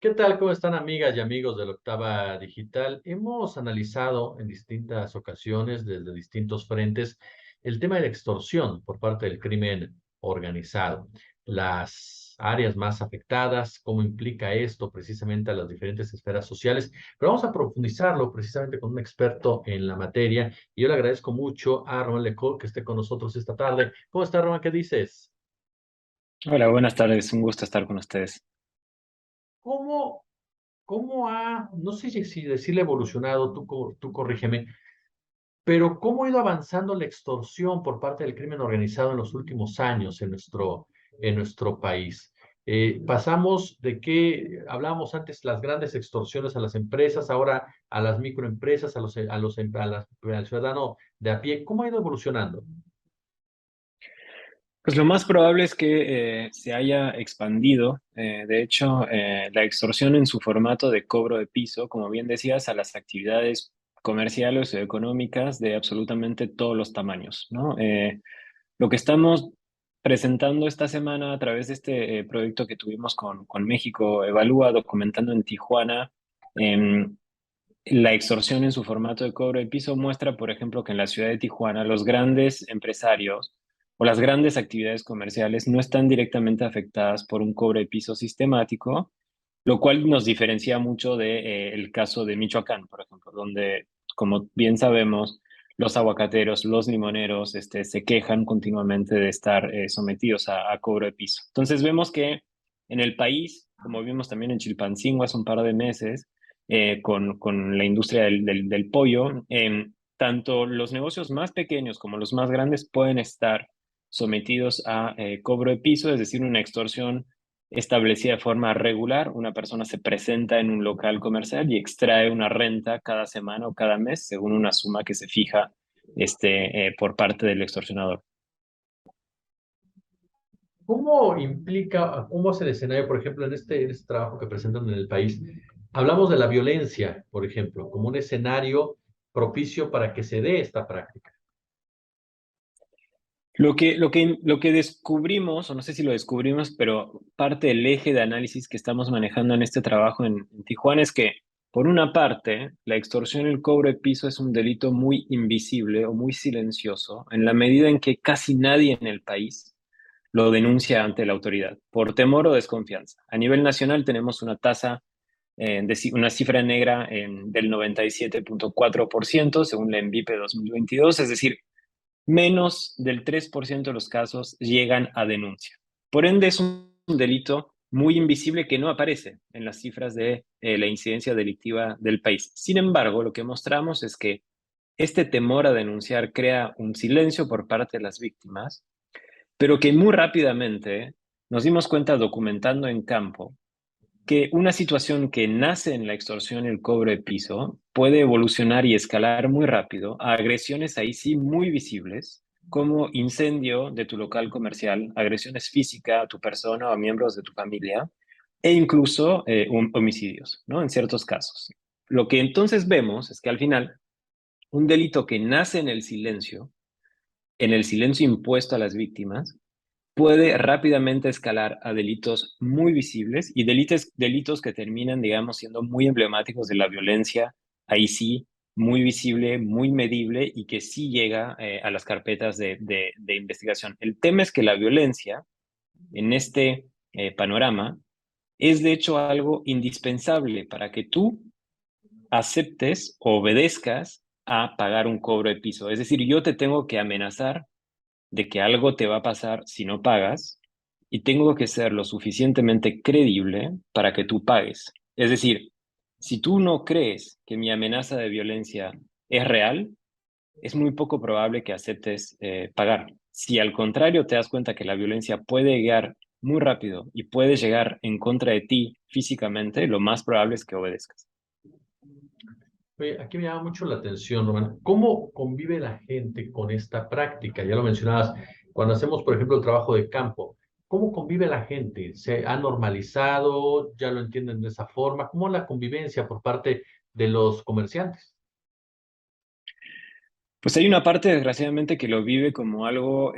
¿Qué tal? ¿Cómo están amigas y amigos de la Octava Digital? Hemos analizado en distintas ocasiones, desde distintos frentes, el tema de la extorsión por parte del crimen organizado, las áreas más afectadas, cómo implica esto precisamente a las diferentes esferas sociales, pero vamos a profundizarlo precisamente con un experto en la materia y yo le agradezco mucho a Román Lecor que esté con nosotros esta tarde. ¿Cómo está, Román? ¿Qué dices? Hola, buenas tardes. Un gusto estar con ustedes. ¿Cómo, cómo ha, no sé si decirle evolucionado, tú corrígeme, pero cómo ha ido avanzando la extorsión por parte del crimen organizado en los últimos años en nuestro país? Pasamos de que hablábamos antes las grandes extorsiones a las empresas, ahora a las microempresas, al ciudadano de a pie. ¿Cómo ha ido evolucionando? Pues lo más probable es que se haya expandido, de hecho, la extorsión en su formato de cobro de piso, como bien decías, a las actividades comerciales o económicas de absolutamente todos los tamaños, ¿no? Lo que estamos presentando esta semana a través de este proyecto que tuvimos con México Evalúa, documentando en Tijuana, em, la extorsión en su formato de cobro de piso muestra, por ejemplo, que en la ciudad de Tijuana los grandes empresarios o las grandes actividades comerciales no están directamente afectadas por un cobro de piso sistemático, lo cual nos diferencia mucho de, el caso de Michoacán, por ejemplo, donde, como bien sabemos, los aguacateros, los limoneros, se quejan continuamente de estar sometidos a cobro de piso. Entonces vemos que en el país, como vimos también en Chilpancingo hace un par de meses, con la industria del pollo, tanto los negocios más pequeños como los más grandes pueden estar sometidos a cobro de piso, es decir, una extorsión establecida de forma regular. Una persona se presenta en un local comercial y extrae una renta cada semana o cada mes según una suma que se fija por parte del extorsionador. ¿Cómo implica, cómo es el escenario, por ejemplo, en este trabajo que presentan en el país? Hablamos de la violencia, por ejemplo, como un escenario propicio para que se dé esta práctica. Lo que descubrimos, o no sé si lo descubrimos, pero parte del eje de análisis que estamos manejando en este trabajo en Tijuana es que, por una parte, la extorsión y el cobro de piso es un delito muy invisible o muy silencioso, en la medida en que casi nadie en el país lo denuncia ante la autoridad, por temor o desconfianza. A nivel nacional tenemos una tasa, una cifra negra del 97.4% según la ENVIPE 2022, es decir, menos del 3% de los casos llegan a denuncia. Por ende, es un delito muy invisible que no aparece en las cifras de la incidencia delictiva del país. Sin embargo, lo que mostramos es que este temor a denunciar crea un silencio por parte de las víctimas, pero que muy rápidamente nos dimos cuenta documentando en campo que una situación que nace en la extorsión y el cobro de piso puede evolucionar y escalar muy rápido a agresiones ahí sí muy visibles, como incendio de tu local comercial, agresiones físicas a tu persona o a miembros de tu familia, e incluso homicidios, ¿no? En ciertos casos. Lo que entonces vemos es que al final, un delito que nace en el silencio impuesto a las víctimas, puede rápidamente escalar a delitos muy visibles y delitos que terminan, digamos, siendo muy emblemáticos de la violencia, ahí sí, muy visible, muy medible y que sí llega a las carpetas de investigación. El tema es que la violencia en este panorama es de hecho algo indispensable para que tú aceptes o obedezcas a pagar un cobro de piso. Es decir, yo te tengo que amenazar de que algo te va a pasar si no pagas y tengo que ser lo suficientemente creíble para que tú pagues. Es decir, si tú no crees que mi amenaza de violencia es real, es muy poco probable que aceptes pagar. Si al contrario te das cuenta que la violencia puede llegar muy rápido y puede llegar en contra de ti físicamente, lo más probable es que obedezcas. Oye, aquí me llama mucho la atención, Román. ¿Cómo convive la gente con esta práctica? Ya lo mencionabas, cuando hacemos, por ejemplo, el trabajo de campo, ¿cómo convive la gente? ¿Se ha normalizado? ¿Ya lo entienden de esa forma? ¿Cómo la convivencia por parte de los comerciantes? Pues hay una parte, desgraciadamente, que lo vive como algo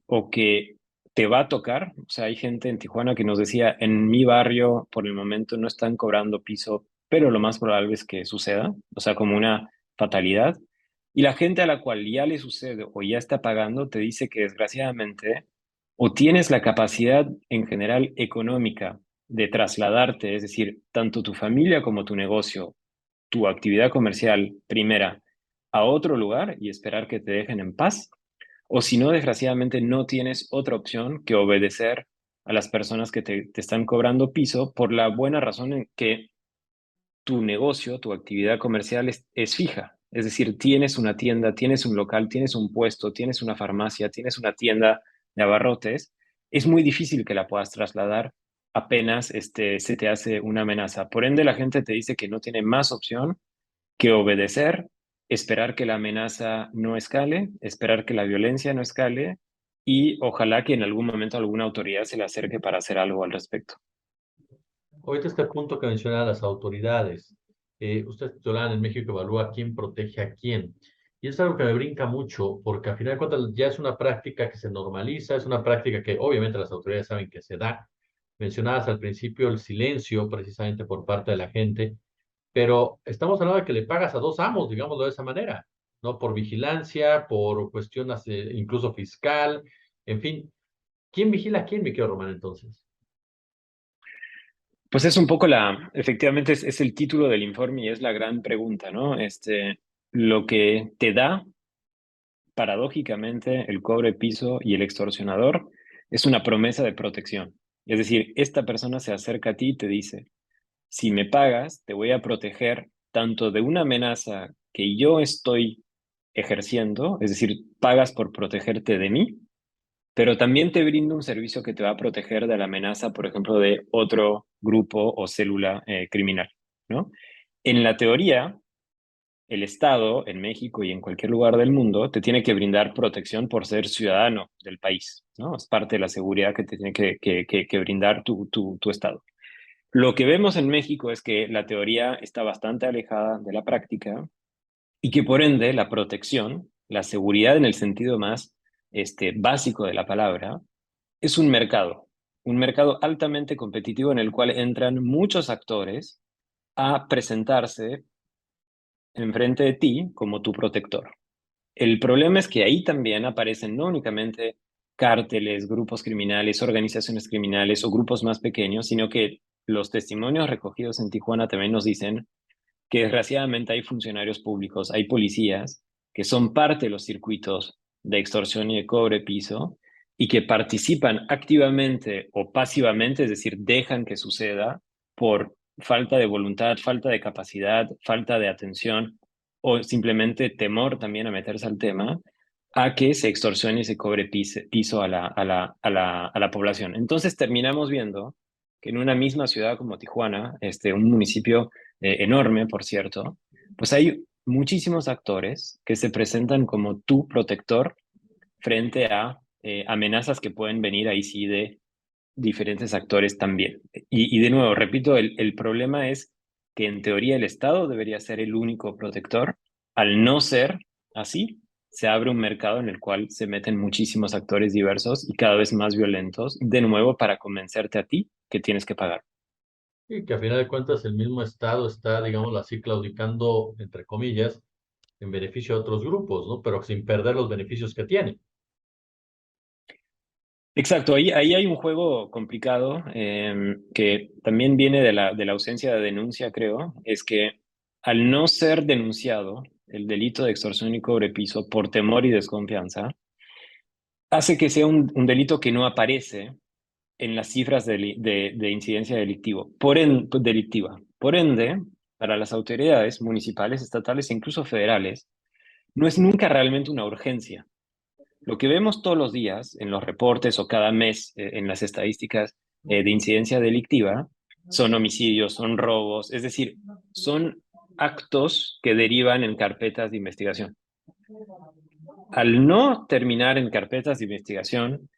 o que te va a tocar. O sea, hay gente en Tijuana que nos decía, en mi barrio por el momento no están cobrando piso, pero lo más probable es que suceda, o sea, como una fatalidad. Y la gente a la cual ya le sucede o ya está pagando te dice que desgraciadamente o tienes la capacidad en general económica de trasladarte, es decir, tanto tu familia como tu negocio, tu actividad comercial primera, a otro lugar y esperar que te dejen en paz, o si no, desgraciadamente no tienes otra opción que obedecer a las personas que te están cobrando piso por la buena razón en que tu negocio, tu actividad comercial es fija. Es decir, tienes una tienda, tienes un local, tienes un puesto, tienes una farmacia, tienes una tienda de abarrotes. Es muy difícil que la puedas trasladar apenas se te hace una amenaza. Por ende, la gente te dice que no tiene más opción que obedecer, esperar que la amenaza no escale, esperar que la violencia no escale y ojalá que en algún momento alguna autoridad se le acerque para hacer algo al respecto. Ahorita este punto que menciona las autoridades. Usted, Yolanda, en México evalúa quién protege a quién. Y es algo que me brinca mucho, porque al final de cuentas ya es una práctica que se normaliza, es una práctica que obviamente las autoridades saben que se da. Mencionabas al principio el silencio precisamente por parte de la gente, pero estamos hablando de que le pagas a dos amos, digámoslo de esa manera, ¿no? Por vigilancia, por cuestiones incluso fiscal, en fin. ¿Quién vigila a quién, mi querido Román, entonces? Pues es un poco efectivamente es el título del informe y es la gran pregunta, ¿no? Lo que te da, paradójicamente, el cobre piso y el extorsionador es una promesa de protección. Es decir, esta persona se acerca a ti y te dice, si me pagas, te voy a proteger tanto de una amenaza que yo estoy ejerciendo, es decir, pagas por protegerte de mí, pero también te brindo un servicio que te va a proteger de la amenaza, por ejemplo, de otro grupo o célula criminal, ¿no? En la teoría, el Estado en México y en cualquier lugar del mundo te tiene que brindar protección por ser ciudadano del país, ¿no? Es parte de la seguridad que te tiene que brindar tu Estado. Lo que vemos en México es que la teoría está bastante alejada de la práctica y que por ende la protección, la seguridad en el sentido más básico de la palabra, es un mercado altamente competitivo en el cual entran muchos actores a presentarse enfrente de ti como tu protector. El problema es que ahí también aparecen no únicamente cárteles, grupos criminales, organizaciones criminales o grupos más pequeños, sino que los testimonios recogidos en Tijuana también nos dicen que desgraciadamente hay funcionarios públicos, hay policías que son parte de los circuitos de extorsión y de cobre piso y que participan activamente o pasivamente, es decir, dejan que suceda por falta de voluntad, falta de capacidad, falta de atención o simplemente temor también a meterse al tema, a que se extorsione y se cobre piso a la población. Entonces terminamos viendo que en una misma ciudad como Tijuana, un municipio enorme, por cierto, pues hay muchísimos actores que se presentan como tu protector frente a amenazas que pueden venir ahí sí de diferentes actores también. Y de nuevo, repito, el problema es que en teoría el Estado debería ser el único protector. Al no ser así, se abre un mercado en el cual se meten muchísimos actores diversos y cada vez más violentos, de nuevo para convencerte a ti que tienes que pagar. Y que a final de cuentas el mismo Estado está, digámoslo así, claudicando, entre comillas, en beneficio de otros grupos, ¿no? Pero sin perder los beneficios que tiene. Exacto, ahí hay un juego complicado que también viene de la ausencia de denuncia, creo, es que al no ser denunciado el delito de extorsión y cobrepiso por temor y desconfianza, hace que sea un delito que no aparece en las cifras de incidencia delictiva. Por ende, para las autoridades municipales, estatales e incluso federales, no es nunca realmente una urgencia. Lo que vemos todos los días en los reportes o cada mes en las estadísticas de incidencia delictiva son homicidios, son robos, es decir, son actos que derivan en carpetas de investigación. Al no terminar en carpetas de investigación,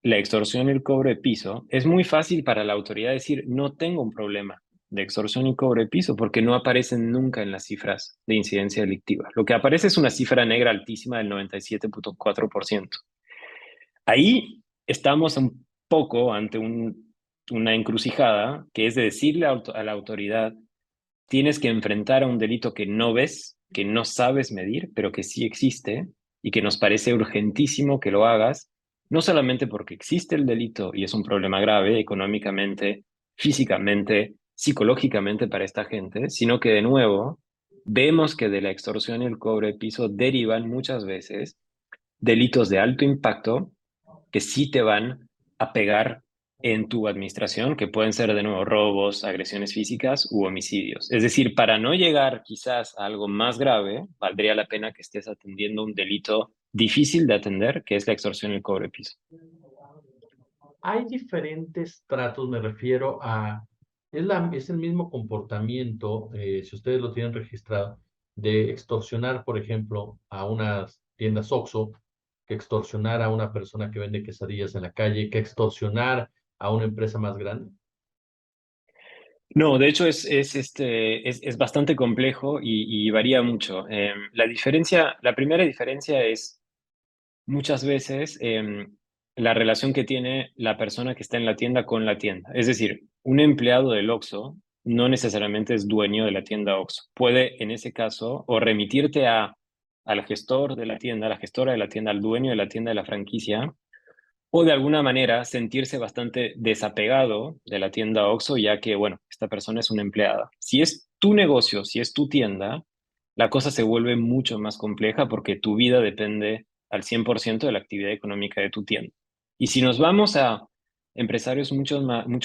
la extorsión y el cobro de piso, es muy fácil para la autoridad decir, no tengo un problema de extorsión y cobro de piso porque no aparecen nunca en las cifras de incidencia delictiva. Lo que aparece es una cifra negra altísima del 97.4%. Ahí estamos un poco ante una encrucijada que es de decirle a la autoridad, tienes que enfrentar a un delito que no ves, que no sabes medir, pero que sí existe y que nos parece urgentísimo que lo hagas, no solamente porque existe el delito y es un problema grave económicamente, físicamente, psicológicamente para esta gente, sino que de nuevo vemos que de la extorsión y el cobro de piso derivan muchas veces delitos de alto impacto que sí te van a pegar en tu administración, que pueden ser de nuevo robos, agresiones físicas u homicidios. Es decir, para no llegar quizás a algo más grave, valdría la pena que estés atendiendo un delito difícil de atender, que es la extorsión y el cobro de piso. Hay diferentes tratos, me refiero a, es el mismo comportamiento, si ustedes lo tienen registrado, de extorsionar, por ejemplo, a unas tiendas OXXO, que extorsionar a una persona que vende quesadillas en la calle, que extorsionar a una empresa más grande. No, de hecho es bastante complejo y varía mucho. La primera diferencia es muchas veces la relación que tiene la persona que está en la tienda con la tienda. Es decir, un empleado del OXXO no necesariamente es dueño de la tienda OXXO. Puede, en ese caso, o remitirte al gestor de la tienda, a la gestora de la tienda, al dueño de la tienda de la franquicia, o de alguna manera sentirse bastante desapegado de la tienda OXXO, ya que, bueno, esta persona es una empleada. Si es tu negocio, si es tu tienda, la cosa se vuelve mucho más compleja porque tu vida depende al 100% de la actividad económica de tu tienda. Y si nos vamos a empresarios mucho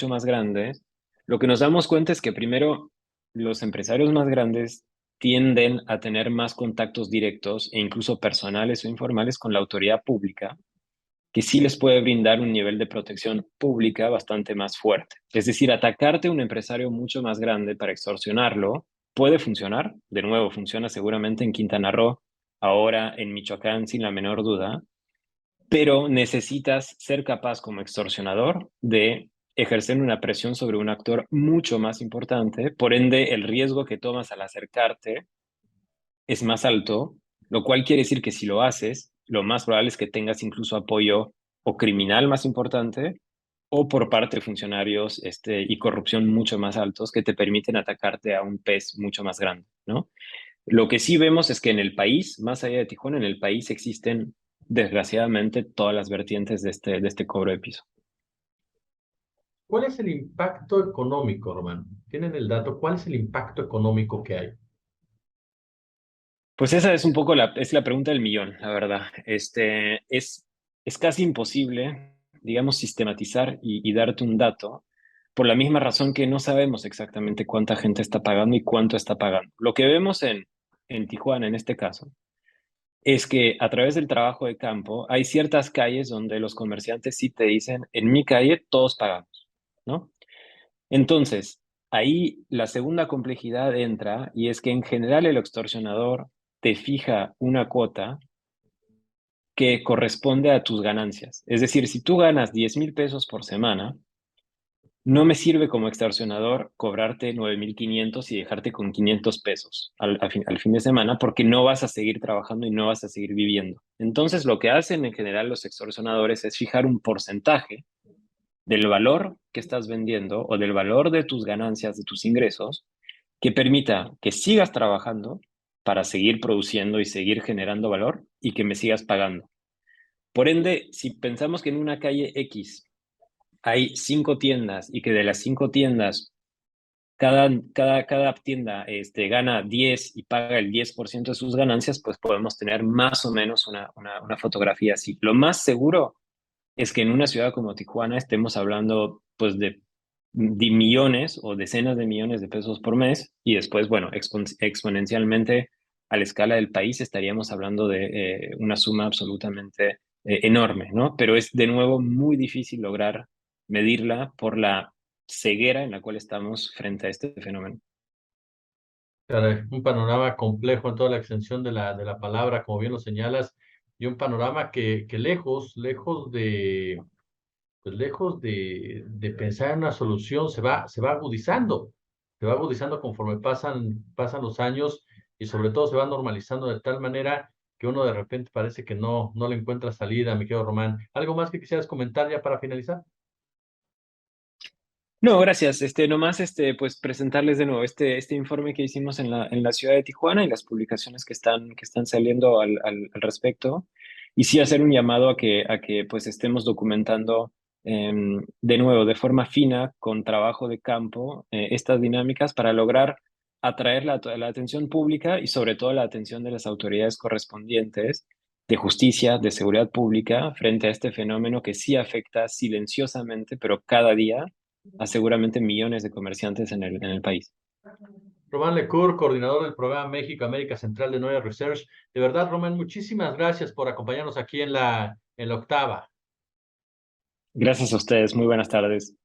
más grandes, lo que nos damos cuenta es que primero los empresarios más grandes tienden a tener más contactos directos e incluso personales o informales con la autoridad pública, que sí les puede brindar un nivel de protección pública bastante más fuerte. Es decir, atacarte a un empresario mucho más grande para extorsionarlo puede funcionar. De nuevo, funciona seguramente en Quintana Roo, ahora en Michoacán, sin la menor duda, pero necesitas ser capaz como extorsionador de ejercer una presión sobre un actor mucho más importante. Por ende, el riesgo que tomas al acercarte es más alto, lo cual quiere decir que si lo haces, lo más probable es que tengas incluso apoyo o criminal más importante o por parte de funcionarios y corrupción mucho más altos que te permiten atacarte a un pez mucho más grande, ¿no? Lo que sí vemos es que en el país, más allá de Tijuana, en el país existen desgraciadamente todas las vertientes de este cobro de piso. ¿Cuál es el impacto económico, Román? ¿Tienen el dato? ¿Cuál es el impacto económico que hay? Pues esa es un poco es la pregunta del millón, la verdad. Es casi imposible, digamos, sistematizar y darte un dato por la misma razón que no sabemos exactamente cuánta gente está pagando y cuánto está pagando. Lo que vemos en Tijuana, en este caso, es que a través del trabajo de campo hay ciertas calles donde los comerciantes sí te dicen, en mi calle todos pagamos, ¿no? Entonces, ahí la segunda complejidad entra y es que en general el extorsionador te fija una cuota que corresponde a tus ganancias. Es decir, si tú ganas 10,000 pesos por semana, no me sirve como extorsionador cobrarte 9,500 y dejarte con 500 pesos al fin de semana porque no vas a seguir trabajando y no vas a seguir viviendo. Entonces, lo que hacen en general los extorsionadores es fijar un porcentaje del valor que estás vendiendo o del valor de tus ganancias, de tus ingresos, que permita que sigas trabajando para seguir produciendo y seguir generando valor y que me sigas pagando. Por ende, si pensamos que en una calle X hay 5 tiendas y que de las 5 tiendas cada tienda gana 10 y paga el 10% de sus ganancias, pues podemos tener más o menos una fotografía así. Lo más seguro es que en una ciudad como Tijuana estemos hablando pues de millones o decenas de millones de pesos por mes y después, bueno, exponencialmente a la escala del país estaríamos hablando de una suma absolutamente enorme, ¿no? Pero es de nuevo muy difícil lograr medirla por la ceguera en la cual estamos frente a este fenómeno. Caray, un panorama complejo en toda la extensión de la palabra, como bien lo señalas, y un panorama que lejos, lejos de pensar en una solución, se va agudizando conforme pasan los años y sobre todo se va normalizando de tal manera que uno de repente parece que no le encuentra salida, mi querido Román. ¿Algo más que quisieras comentar ya para finalizar? No, gracias. Nomás, pues presentarles de nuevo este informe que hicimos en la ciudad de Tijuana y las publicaciones que están saliendo al respecto. Y sí hacer un llamado a que pues estemos documentando de nuevo, de forma fina, con trabajo de campo, estas dinámicas para lograr atraer la atención pública y sobre todo la atención de las autoridades correspondientes de justicia, de seguridad pública, frente a este fenómeno que sí afecta silenciosamente, pero cada día a seguramente millones de comerciantes en el país. Román Lecour, coordinador del programa México América Central de Noia Research. De verdad, Román, muchísimas gracias por acompañarnos aquí en la octava. Gracias a ustedes, muy buenas tardes.